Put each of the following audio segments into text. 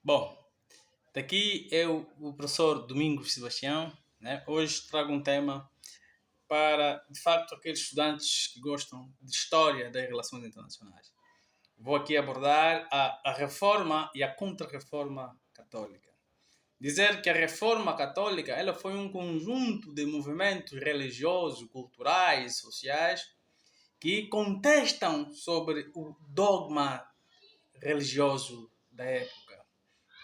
Bom, daqui é o professor Domingos Sebastião, né? Hoje trago um tema para, de facto, aqueles estudantes que gostam de História das Relações Internacionais. Vou aqui abordar a Reforma e a Contra-Reforma Católica. Dizer que a Reforma Católica ela foi um conjunto de movimentos religiosos, culturais, sociais que contestam sobre o dogma religioso da época.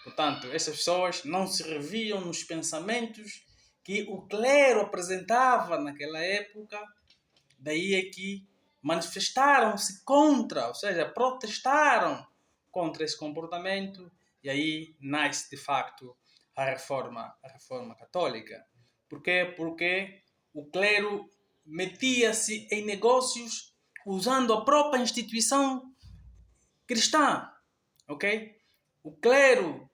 Portanto, essas pessoas não se reviam nos pensamentos que o clero apresentava naquela época, daí é que manifestaram-se contra, ou seja, protestaram contra esse comportamento, e aí nasce de facto a reforma católica. Por quê? Porque o clero metia-se em negócios usando a própria instituição cristã, ok? O clero,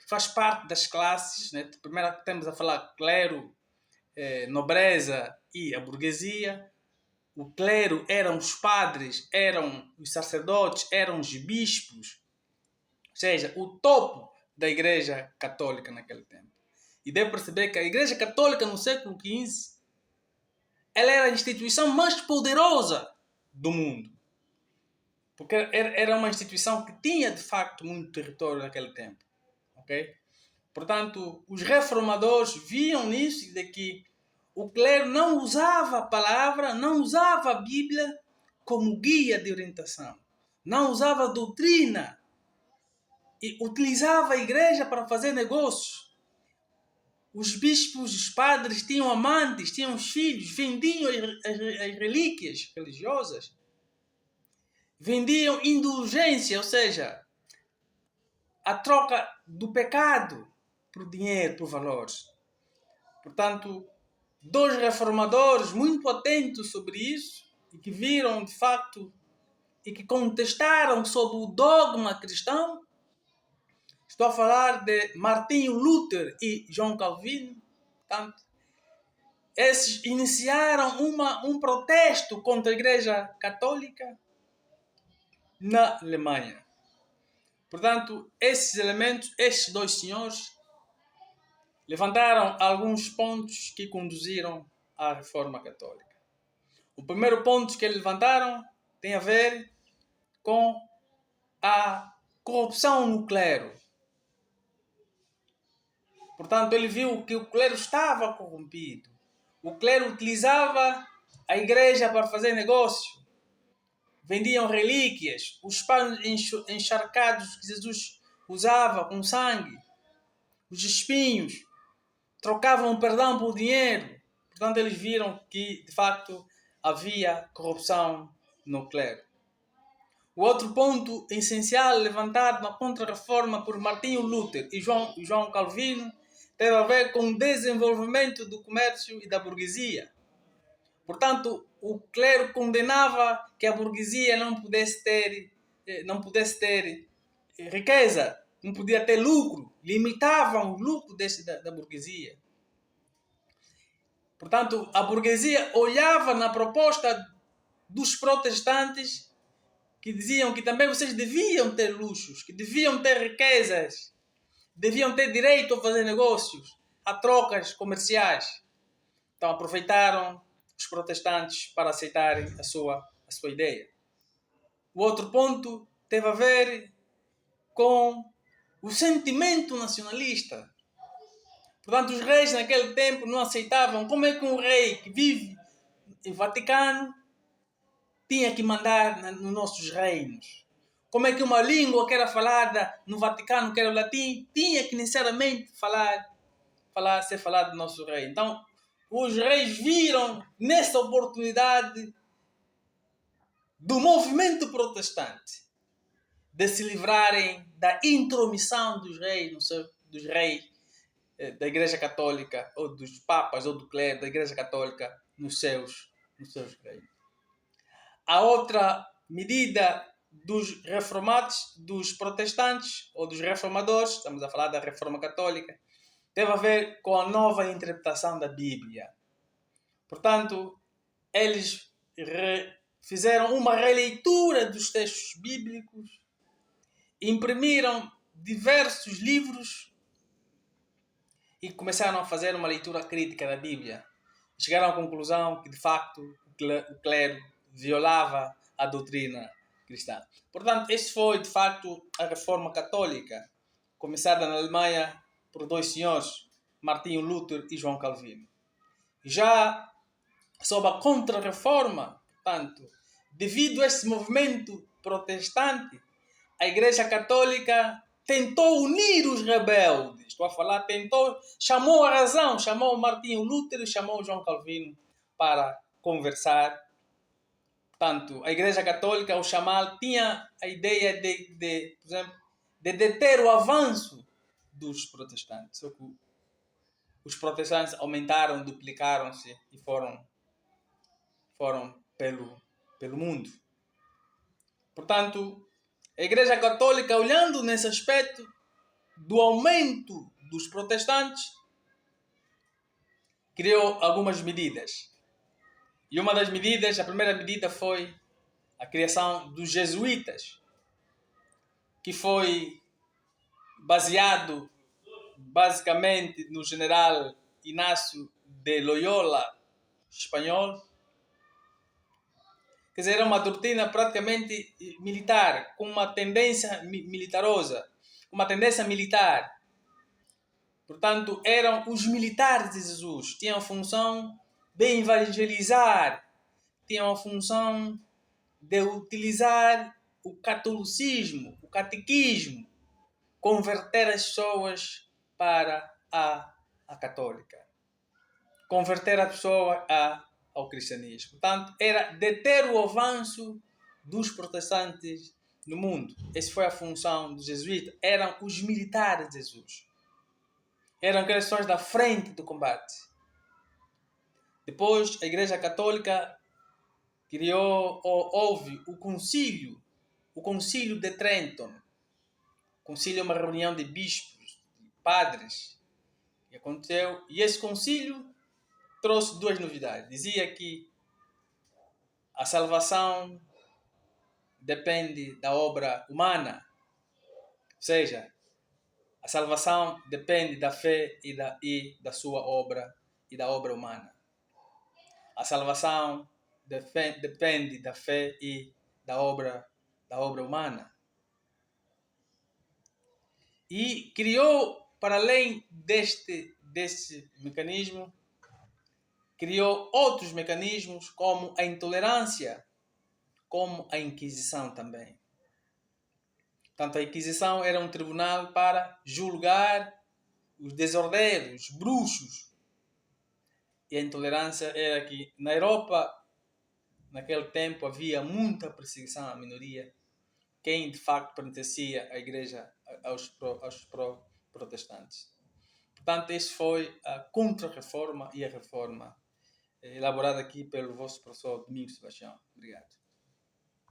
faz parte das classes, né? Primeiro temos a falar clero, nobreza e a burguesia. O clero eram os padres, eram os sacerdotes, eram os bispos, ou seja, o topo da Igreja Católica naquele tempo. E deve perceber que a Igreja Católica no século XV ela era a instituição mais poderosa do mundo. Porque era uma instituição que tinha, de facto, muito território naquele tempo. Okay? Portanto, os reformadores viam nisso de que o clero não usava a palavra, não usava a Bíblia como guia de orientação. Não usava a doutrina. E utilizava a igreja para fazer negócios. Os bispos, os padres tinham amantes, tinham filhos, vendiam as relíquias religiosas. Vendiam indulgência, ou seja, a troca do pecado por dinheiro, por valores. Portanto, dois reformadores muito atentos sobre isso e que viram de facto e que contestaram sobre o dogma cristão. Estou a falar de Martinho Lutero e João Calvino. Portanto, esses iniciaram um protesto contra a Igreja Católica na Alemanha. Portanto, esses elementos, esses dois senhores, levantaram alguns pontos que conduziram à Reforma Católica. O primeiro ponto que eles levantaram tem a ver com a corrupção no clero. Portanto, ele viu que o clero estava corrompido. O clero utilizava a igreja para fazer negócio. Vendiam relíquias, os panos encharcados que Jesus usava com sangue, os espinhos, trocavam o perdão por dinheiro. Portanto, eles viram que, de facto, havia corrupção no clero. O outro ponto essencial levantado na Contra-Reforma por Martinho Lutero e João Calvino teve a ver com o desenvolvimento do comércio e da burguesia. Portanto, o clero condenava que a burguesia não pudesse ter riqueza, não podia ter lucro, limitavam o lucro da burguesia. Portanto, a burguesia olhava na proposta dos protestantes que diziam que também vocês deviam ter luxos, que deviam ter riquezas, deviam ter direito a fazer negócios, a trocas comerciais. Então aproveitaram os protestantes para aceitarem a sua ideia. O outro ponto teve a ver com o sentimento nacionalista. Portanto, os reis naquele tempo não aceitavam. Como é que um rei que vive em Vaticano tinha que mandar nos nossos reinos? Como é que uma língua que era falada no Vaticano, que era o latim, tinha que necessariamente ser falado do nosso rei? Então, os reis viram nessa oportunidade do movimento protestante de se livrarem da intromissão dos reis, da Igreja Católica, ou dos papas, ou do clero da Igreja Católica nos seus reinos. A outra medida dos reformados, dos protestantes ou dos reformadores, estamos a falar da Reforma Católica, teve a ver com a nova interpretação da Bíblia. Portanto, eles fizeram uma releitura dos textos bíblicos, imprimiram diversos livros e começaram a fazer uma leitura crítica da Bíblia. Chegaram à conclusão que, de facto, o clero violava a doutrina cristã. Portanto, esse foi, de facto, a Reforma Católica, começada na Alemanha por dois senhores, Martinho Lutero e João Calvino. Já sob a Contra-Reforma, portanto, devido a esse movimento protestante, a Igreja Católica tentou unir os rebeldes. Estou a falar, chamou a razão, chamou Martinho Lutero e chamou João Calvino para conversar. Portanto, a Igreja Católica, ao chamá-lo, tinha a ideia por exemplo, de deter o avanço dos protestantes. Só que os protestantes aumentaram, duplicaram-se e foram pelo mundo. Portanto, a Igreja Católica, olhando nesse aspecto do aumento dos protestantes, criou algumas medidas. E uma das medidas, a primeira medida foi a criação dos jesuítas, que foi baseado basicamente no general Inácio de Loyola, espanhol. Quer dizer, era uma doutrina praticamente militar, com uma tendência militarosa, uma tendência militar. Portanto, eram os militares de Jesus. Tinham a função de evangelizar, tinham a função de utilizar o catolicismo, o catequismo, converter as pessoas para a católica, converter a pessoa ao cristianismo. Portanto, era deter o avanço dos protestantes no mundo. Essa foi a função dos jesuítas. Eram os militares de Jesus. Eram aquelas pessoas da frente do combate. Depois, a Igreja Católica houve o Concílio de Trenton. O concílio é uma reunião de bispos, de padres, que aconteceu. E esse concílio trouxe duas novidades. Dizia que a salvação depende da obra humana. Ou seja, a salvação depende da fé e da sua obra e da obra humana. A salvação depende da fé e da obra humana. E criou, para além desse mecanismo, criou outros mecanismos como a intolerância, como a Inquisição também. Portanto, a Inquisição era um tribunal para julgar os desordeiros, os bruxos. E a intolerância era que na Europa, naquele tempo, havia muita perseguição à minoria, quem de facto pertencia à igreja, aos protestantes. Portanto, isso foi a Contra-Reforma e a Reforma, elaborada aqui pelo vosso professor Domingos Sebastião. Obrigado.